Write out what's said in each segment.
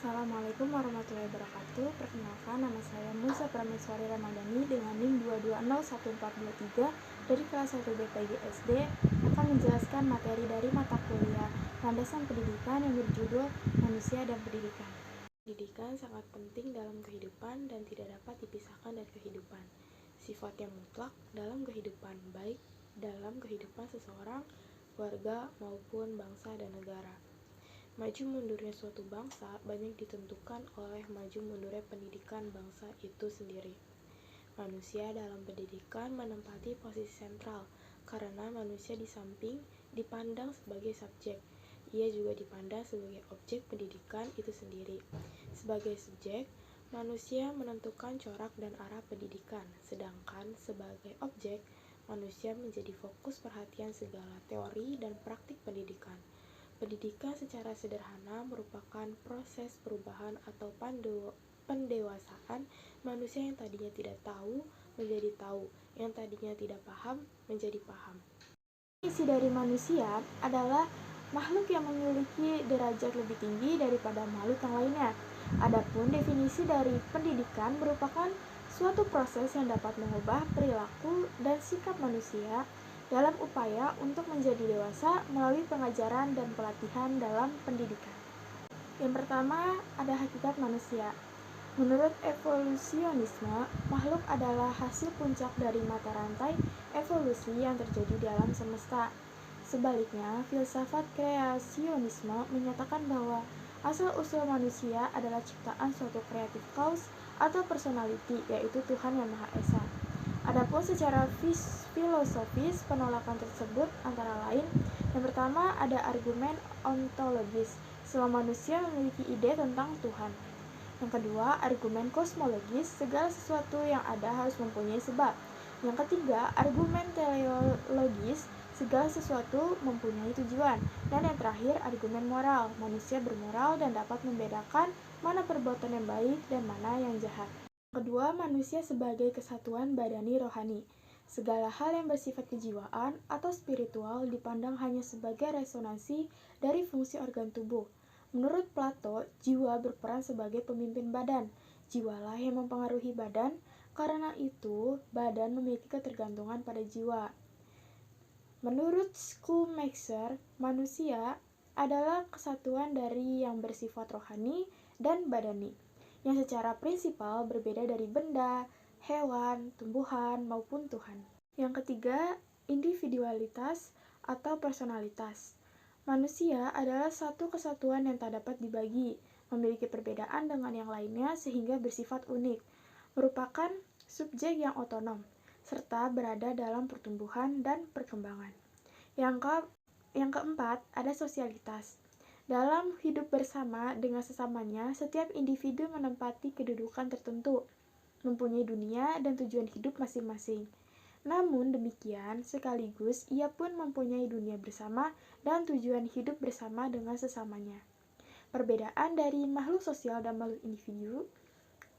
Assalamualaikum warahmatullahi wabarakatuh. Perkenalkan, nama saya Musa Prameswari Ramadhani dengan NIM 2201423 dari kelas 1 BPG SD akan menjelaskan materi dari mata kuliah Landasan Pendidikan yang berjudul Manusia dan Pendidikan. Pendidikan sangat penting dalam kehidupan dan tidak dapat dipisahkan dari kehidupan. Sifat yang mutlak dalam kehidupan, baik dalam kehidupan seseorang, keluarga, maupun bangsa dan negara. Maju mundurnya suatu bangsa banyak ditentukan oleh maju mundurnya pendidikan bangsa itu sendiri. Manusia dalam pendidikan menempati posisi sentral karena manusia di samping dipandang sebagai subjek, ia juga dipandang sebagai objek pendidikan itu sendiri. Sebagai subjek, manusia menentukan corak dan arah pendidikan, sedangkan sebagai objek, manusia menjadi fokus perhatian segala teori dan praktik pendidikan. Pendidikan secara sederhana merupakan proses perubahan atau pendewasaan manusia yang tadinya tidak tahu menjadi tahu, yang tadinya tidak paham menjadi paham. Isi dari manusia adalah makhluk yang memiliki derajat lebih tinggi daripada makhluk yang lainnya. Adapun definisi dari pendidikan merupakan suatu proses yang dapat mengubah perilaku dan sikap manusia dalam upaya untuk menjadi dewasa melalui pengajaran dan pelatihan dalam pendidikan. Yang pertama, ada hakikat manusia. Menurut evolusionisme, makhluk adalah hasil puncak dari mata rantai evolusi yang terjadi di alam semesta. Sebaliknya, filsafat kreasionisme menyatakan bahwa asal-usul manusia adalah ciptaan suatu creative cause atau personality, yaitu Tuhan Yang Maha Esa. Adapun secara filosofis, penolakan tersebut antara lain, yang pertama ada argumen ontologis, semua manusia memiliki ide tentang Tuhan. Yang kedua, argumen kosmologis, segala sesuatu yang ada harus mempunyai sebab. Yang ketiga, argumen teleologis, segala sesuatu mempunyai tujuan. Dan yang terakhir, argumen moral, manusia bermoral dan dapat membedakan mana perbuatan yang baik dan mana yang jahat. Kedua, manusia sebagai kesatuan badani rohani. Segala hal yang bersifat kejiwaan atau spiritual dipandang hanya sebagai resonansi dari fungsi organ tubuh. Menurut Plato, jiwa berperan sebagai pemimpin badan. Jiwalah yang mempengaruhi badan, karena itu badan memiliki ketergantungan pada jiwa. Menurut Schleiermacher, manusia adalah kesatuan dari yang bersifat rohani dan badani, yang secara prinsipal berbeda dari benda, hewan, tumbuhan, maupun Tuhan. Yang ketiga, individualitas atau personalitas. Manusia adalah satu kesatuan yang tak dapat dibagi, memiliki perbedaan dengan yang lainnya sehingga bersifat unik, merupakan subjek yang otonom, serta berada dalam pertumbuhan dan perkembangan. Yang keempat, ada sosialitas. Dalam hidup bersama dengan sesamanya, setiap individu menempati kedudukan tertentu, mempunyai dunia dan tujuan hidup masing-masing. Namun demikian, sekaligus ia pun mempunyai dunia bersama dan tujuan hidup bersama dengan sesamanya. Perbedaan dari makhluk sosial dan makhluk individu.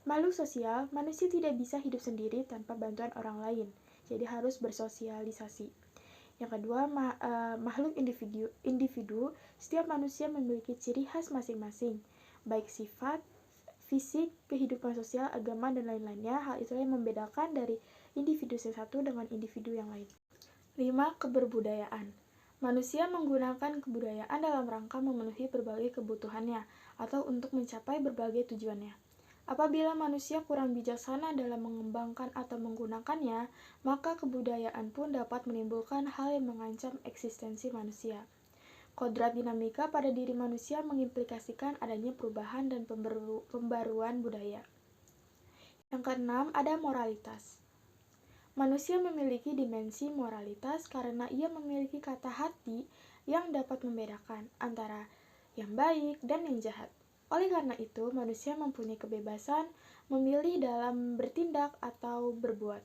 Makhluk sosial, manusia tidak bisa hidup sendiri tanpa bantuan orang lain, jadi harus bersosialisasi. Yang kedua, makhluk individu, setiap manusia memiliki ciri khas masing-masing, baik sifat, fisik, kehidupan sosial, agama, dan lain-lainnya. Hal itulah yang membedakan dari individu yang satu dengan individu yang lain. 5. Keberbudayaan. Manusia menggunakan kebudayaan dalam rangka memenuhi berbagai kebutuhannya atau untuk mencapai berbagai tujuannya. Apabila manusia kurang bijaksana dalam mengembangkan atau menggunakannya, maka kebudayaan pun dapat menimbulkan hal yang mengancam eksistensi manusia. Kodrat dinamika pada diri manusia mengimplikasikan adanya perubahan dan pembaruan budaya. Yang keenam, ada moralitas. Manusia memiliki dimensi moralitas karena ia memiliki kata hati yang dapat membedakan antara yang baik dan yang jahat. Oleh karena itu, manusia mempunyai kebebasan memilih dalam bertindak atau berbuat.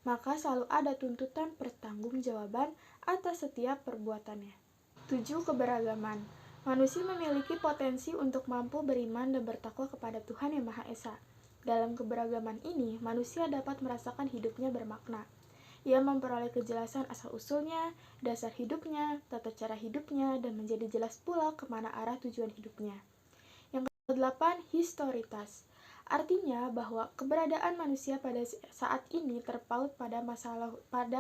Maka selalu ada tuntutan pertanggungjawaban atas setiap perbuatannya. 7. Keberagaman. Manusia memiliki potensi untuk mampu beriman dan bertakwa kepada Tuhan Yang Maha Esa. Dalam keberagaman ini, manusia dapat merasakan hidupnya bermakna. Ia memperoleh kejelasan asal-usulnya, dasar hidupnya, tata cara hidupnya, dan menjadi jelas pula kemana arah tujuan hidupnya. 8. Historitas. Artinya bahwa keberadaan manusia pada saat ini terpaut pada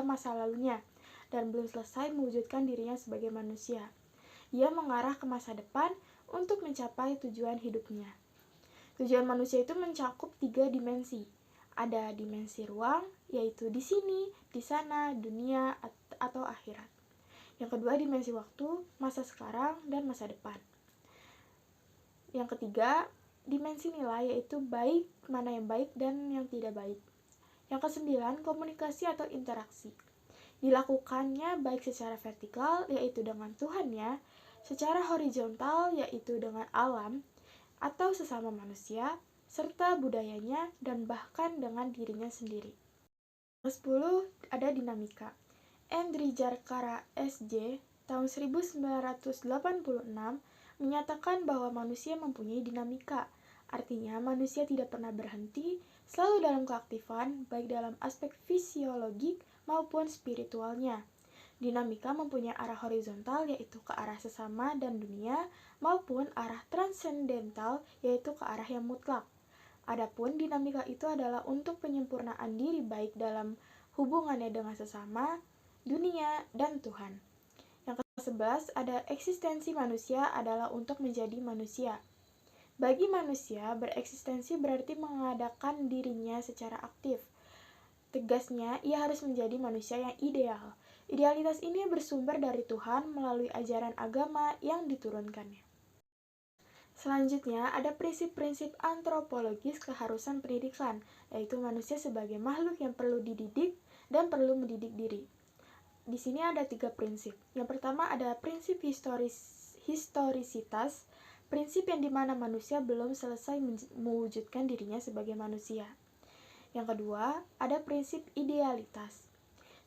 masa lalunya dan belum selesai mewujudkan dirinya sebagai manusia. Ia mengarah ke masa depan untuk mencapai tujuan hidupnya. Tujuan manusia itu mencakup 3 dimensi. Ada dimensi ruang, yaitu di sini, di sana, dunia, atau akhirat. Yang kedua, dimensi waktu, masa sekarang, dan masa depan. Yang ketiga, dimensi nilai, yaitu baik, mana yang baik dan yang tidak baik. Yang kesembilan, komunikasi atau interaksi. Dilakukannya baik secara vertikal, yaitu dengan Tuhannya, secara horizontal, yaitu dengan alam, atau sesama manusia, serta budayanya, dan bahkan dengan dirinya sendiri. Yang 10, ada dinamika. Andrej Jarkara, S.J., tahun 1986, menyatakan bahwa manusia mempunyai dinamika. Artinya, manusia tidak pernah berhenti, selalu dalam keaktifan, baik dalam aspek fisiologik maupun spiritualnya. Dinamika mempunyai arah horizontal, yaitu ke arah sesama dan dunia, maupun arah transendental, yaitu ke arah yang mutlak. Adapun dinamika itu adalah untuk penyempurnaan diri baik dalam hubungannya dengan sesama, dunia, dan Tuhan. Yang ke-11 ada eksistensi manusia adalah untuk menjadi manusia. Bagi manusia, bereksistensi berarti mengadakan dirinya secara aktif. Tegasnya, ia harus menjadi manusia yang ideal. Idealitas ini bersumber dari Tuhan melalui ajaran agama yang diturunkannya. Selanjutnya, ada prinsip-prinsip antropologis keharusan pendidikan, yaitu manusia sebagai makhluk yang perlu dididik dan perlu mendidik diri. Di sini ada 3 prinsip. Yang pertama ada prinsip historisitas, prinsip yang dimana manusia belum selesai mewujudkan dirinya sebagai manusia. Yang kedua, ada prinsip idealitas.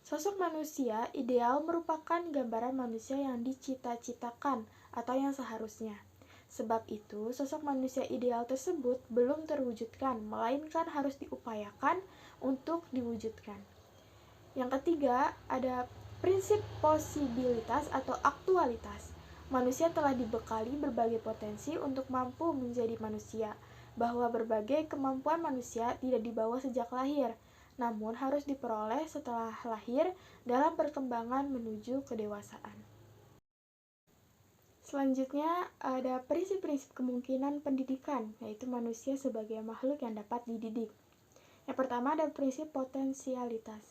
Sosok manusia ideal merupakan gambaran manusia yang dicita-citakan atau yang seharusnya. Sebab itu, sosok manusia ideal tersebut belum terwujudkan, melainkan harus diupayakan untuk diwujudkan. Yang ketiga, ada prinsip posibilitas atau aktualitas. Manusia telah dibekali berbagai potensi untuk mampu menjadi manusia, bahwa berbagai kemampuan manusia tidak dibawa sejak lahir, namun harus diperoleh setelah lahir dalam perkembangan menuju kedewasaan. Selanjutnya ada prinsip-prinsip kemungkinan pendidikan, yaitu manusia sebagai makhluk yang dapat dididik. Yang pertama ada prinsip potensialitas.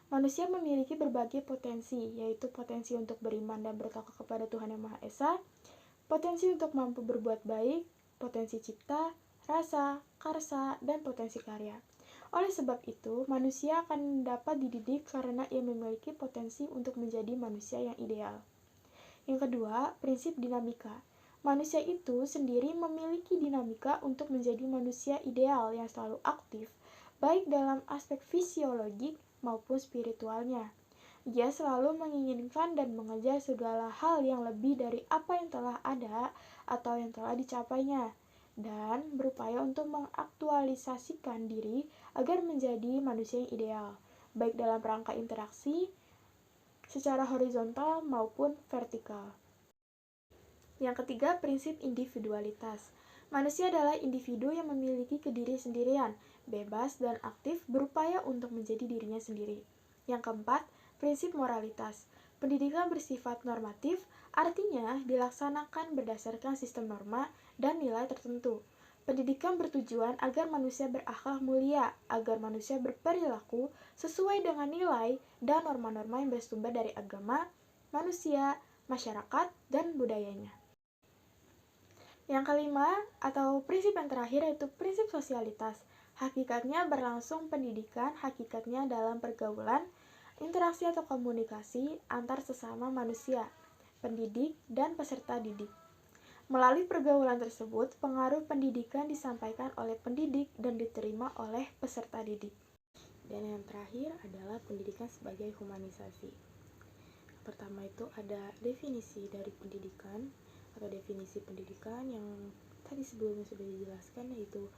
Manusia memiliki berbagai potensi, yaitu potensi untuk beriman dan bertakwa kepada Tuhan Yang Maha Esa, potensi untuk mampu berbuat baik, potensi cipta, rasa, karsa, dan potensi karya. Oleh sebab itu, manusia akan dapat dididik karena ia memiliki potensi untuk menjadi manusia yang ideal. Yang kedua, prinsip dinamika. Manusia itu sendiri memiliki dinamika untuk menjadi manusia ideal yang selalu aktif, baik dalam aspek fisiologik maupun spiritualnya. Ia selalu menginginkan dan mengejar segala hal yang lebih dari apa yang telah ada atau yang telah dicapainya, dan berupaya untuk mengaktualisasikan diri agar menjadi manusia yang ideal, baik dalam rangka interaksi secara horizontal maupun vertikal. Yang ketiga, prinsip individualitas. Manusia adalah individu yang memiliki kediri sendirian, bebas dan aktif berupaya untuk menjadi dirinya sendiri. Yang keempat, prinsip moralitas. Pendidikan bersifat normatif, artinya dilaksanakan berdasarkan sistem norma dan nilai tertentu. Pendidikan bertujuan agar manusia berakhlak mulia, agar manusia berperilaku sesuai dengan nilai dan norma-norma yang bersumber dari agama, manusia, masyarakat, dan budayanya. Yang kelima, atau prinsip yang terakhir, yaitu prinsip sosialitas. Hakikatnya berlangsung pendidikan, hakikatnya dalam pergaulan, interaksi atau komunikasi antar sesama manusia, pendidik, dan peserta didik. Melalui pergaulan tersebut, pengaruh pendidikan disampaikan oleh pendidik dan diterima oleh peserta didik. Dan yang terakhir adalah pendidikan sebagai humanisasi. Pertama itu ada definisi dari pendidikan atau definisi pendidikan yang tadi sebelumnya sudah dijelaskan, yaitu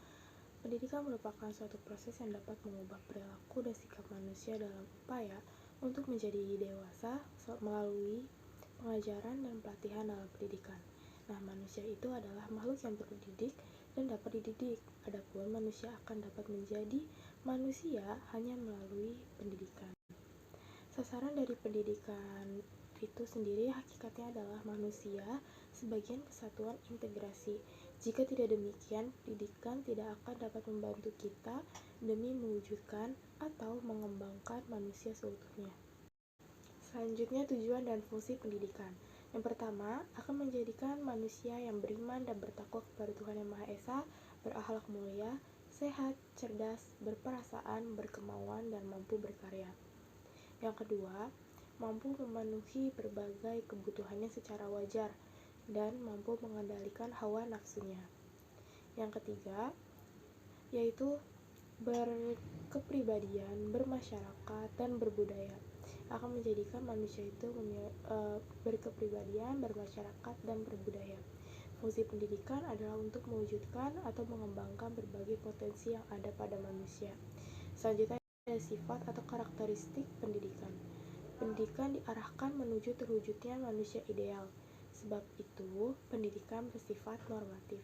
pendidikan merupakan suatu proses yang dapat mengubah perilaku dan sikap manusia dalam upaya untuk menjadi dewasa melalui pengajaran dan pelatihan dalam pendidikan. Nah, manusia itu adalah makhluk yang berdidik dan dapat dididik. Adapun manusia akan dapat menjadi manusia hanya melalui pendidikan. Sasaran dari pendidikan itu sendiri hakikatnya adalah manusia sebagian kesatuan integrasi. Jika tidak demikian, pendidikan tidak akan dapat membantu kita demi mewujudkan atau mengembangkan manusia seutuhnya. Selanjutnya, tujuan dan fungsi pendidikan. Yang pertama, akan menjadikan manusia yang beriman dan bertakwa kepada Tuhan Yang Maha Esa, berakhlak mulia, sehat, cerdas, berperasaan, berkemauan, dan mampu berkarya. Yang kedua, mampu memenuhi berbagai kebutuhannya secara wajar dan mampu mengendalikan hawa nafsunya. Yang ketiga, yaitu berkepribadian, bermasyarakat, dan berbudaya. Akan menjadikan manusia itu berkepribadian, bermasyarakat, dan berbudaya. Fungsi pendidikan adalah untuk mewujudkan atau mengembangkan berbagai potensi yang ada pada manusia. Selanjutnya ada sifat atau karakteristik pendidikan. Pendidikan diarahkan menuju terwujudnya manusia ideal. Sebab itu, pendidikan bersifat normatif.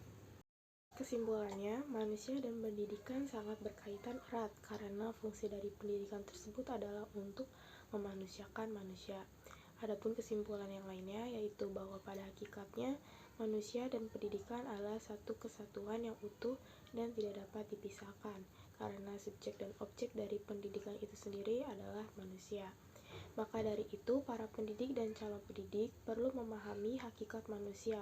Kesimpulannya, manusia dan pendidikan sangat berkaitan erat karena fungsi dari pendidikan tersebut adalah untuk memanusiakan manusia. Adapun kesimpulan yang lainnya yaitu bahwa pada hakikatnya manusia dan pendidikan adalah satu kesatuan yang utuh dan tidak dapat dipisahkan karena subjek dan objek dari pendidikan itu sendiri adalah manusia. Maka dari itu, para pendidik dan calon pendidik perlu memahami hakikat manusia.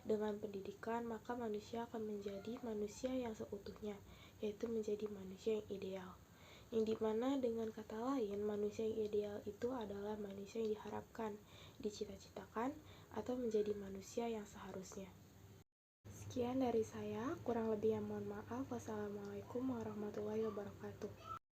Dengan pendidikan, maka manusia akan menjadi manusia yang seutuhnya, yaitu menjadi manusia yang ideal. Yang dimana dengan kata lain, manusia yang ideal itu adalah manusia yang diharapkan, dicita-citakan, atau menjadi manusia yang seharusnya. Sekian dari saya, kurang lebih yang mohon maaf. Wassalamualaikum warahmatullahi wabarakatuh.